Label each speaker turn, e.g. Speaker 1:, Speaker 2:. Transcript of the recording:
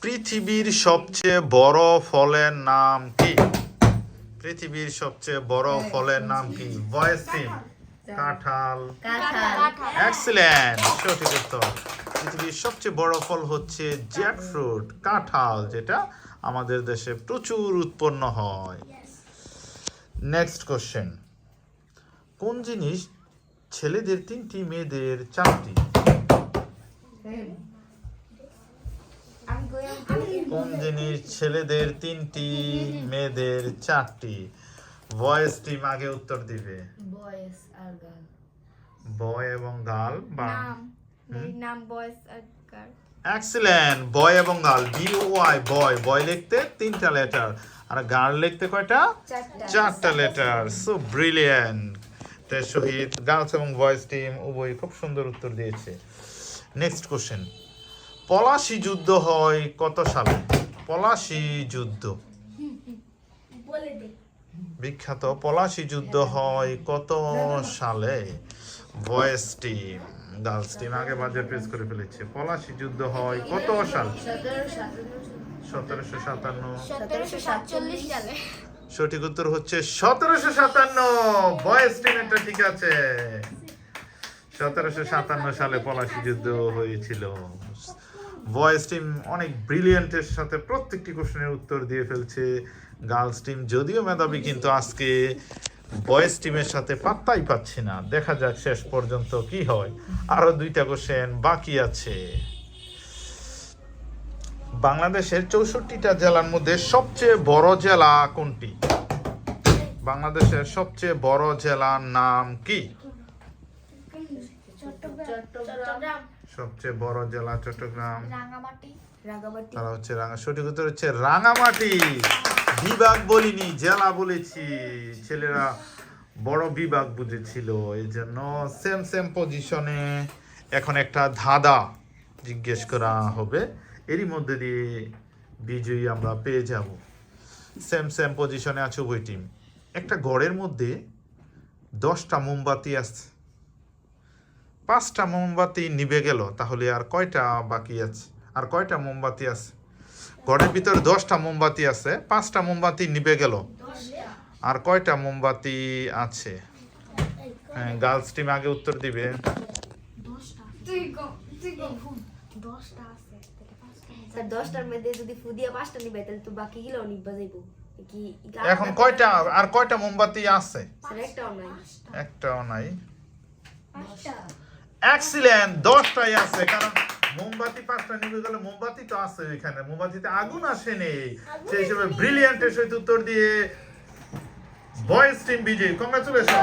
Speaker 1: পৃথিবীর সবচেয়ে বড় ফলের নাম কি? পৃথিবীর সবচেয়ে বড় ফলের নাম কি? Voice team. কাঁঠাল। এক্সিলেন্ট, সঠিক উত্তর। পৃথিবীর সবচেয়ে বড় ফল হচ্ছে জ্যাকফ্রুট, কাঁঠাল, যেটা আমাদের দেশে প্রচুর উৎপন্ন হয়। নেক্সট কোশ্চেন, কোন জিনিস ছেলেদের 3টি মেয়েদের 4টি? কোন জিনিস ছেলেদের 3টি মেয়েদের 4টি? ভয়েস টিম আগে উত্তর দিবে।
Speaker 2: বয়েস আর গার্ল।
Speaker 1: বয় এবং গার্ল বা
Speaker 3: নাম বয়েস আর গার্ল।
Speaker 1: এক্সিলেন্ট, বয় এবং গার্ল। BOY, বয়। বয় লিখতে 3টা লেটার আর গার্ল লিখতে কয়টা? 4টা লেটার। So brilliant. তার শহীদ গার্লস এবং বয়েজ টিম উভয় খুব সুন্দর উত্তর দিয়েছে। নেক্সট কোশ্চেন, পলাশী যুদ্ধ হয় কত সালে? পলাশী যুদ্ধ, বিখ্যাত পলাশী যুদ্ধ হয় কত সালে? ভয়েস টিম, গার্লস টিম আগে বাজে প্রেস করে ফেলেছে। পলাশী যুদ্ধ হয় কত সাল? 1757।
Speaker 3: 1747 সালে।
Speaker 1: সঠিক উত্তর হচ্ছে 1757। ভয়েস টিম এটা ঠিক আছে। 1757 সালে পলাশী যুদ্ধ হয়েছিল। ভয়েস টিম অনেক ব্রিলিয়েন্টের সাথে প্রত্যেকটি কোশ্চেনের উত্তর দিয়ে ফেলছে। গার্লস টিম যদিও মেধাবী, কিন্তু আজকে বয়েজ টিমের সাথে পাত্তাই পাচ্ছি না। দেখা যাক শেষ পর্যন্ত কি হয়। আরো 2টা কোশ্চেন বাকি আছে। বাংলাদেশের 64টা জেলার মধ্যে সবচেয়ে বড় জেলা কোনটি? বাংলাদেশের সবচেয়ে বড় জেলার নাম কি?
Speaker 3: চট্টগ্রাম।
Speaker 1: সবচেয়ে বড় জেলা চট্টগ্রাম।
Speaker 3: রাঙ্গামাটি।
Speaker 1: তারা হচ্ছে সঠিক উত্তর হচ্ছে রাঙ্গামাটি। বিভাগ বলিনি, জেলা বলেছি। ছেলেরা বড় বিভাগ বুঝেছিল, এই জন্য সেম পজিশনে এখন একটা ধাঁধা জিজ্ঞেস করা হবে। এরই মধ্যে দিয়ে বিজয়ী আমরা পেয়ে যাব। সেম পজিশনে আছে উভয় টিম। একটা ঘরের মধ্যে 10টা মোমবাতি আছে, 5টা মোমবাতি নিভে গেল, তাহলে আর কয়টা বাকি আছে? আর কয়টা মোমবাতি আছে? ঘরের ভিতরে 10টা মোমবাতি আছে, 5টা মোমবাতি নিভে গেল, আর কয়টা মোমবাতি আছে? হ্যাঁ, গার্লস টিম আগে উত্তর দিবে।
Speaker 2: 10টার মধ্যে যদি ফুদিয়া 5টা নিবে তাহলে তো বাকি গিলাও নিবা যাইবো কি?
Speaker 1: এখন কয়টা, আর কয়টা মোমবাতি আছে?
Speaker 2: একটাও নাই।
Speaker 1: একটাও নাই। এক্সিলেন্ট, 10টাই আছে। কারণ মোমবাতি 5টা নিভে গেলে মোমবাতি তো আছে এখানে, মোমবাতিতে আগুন আসেনি। সেই হিসেবে ব্রিলিয়ান্টের সহিত উত্তর দিয়ে বয়েজ টিম বিজয়ী। কংগ্রাচুলেশন।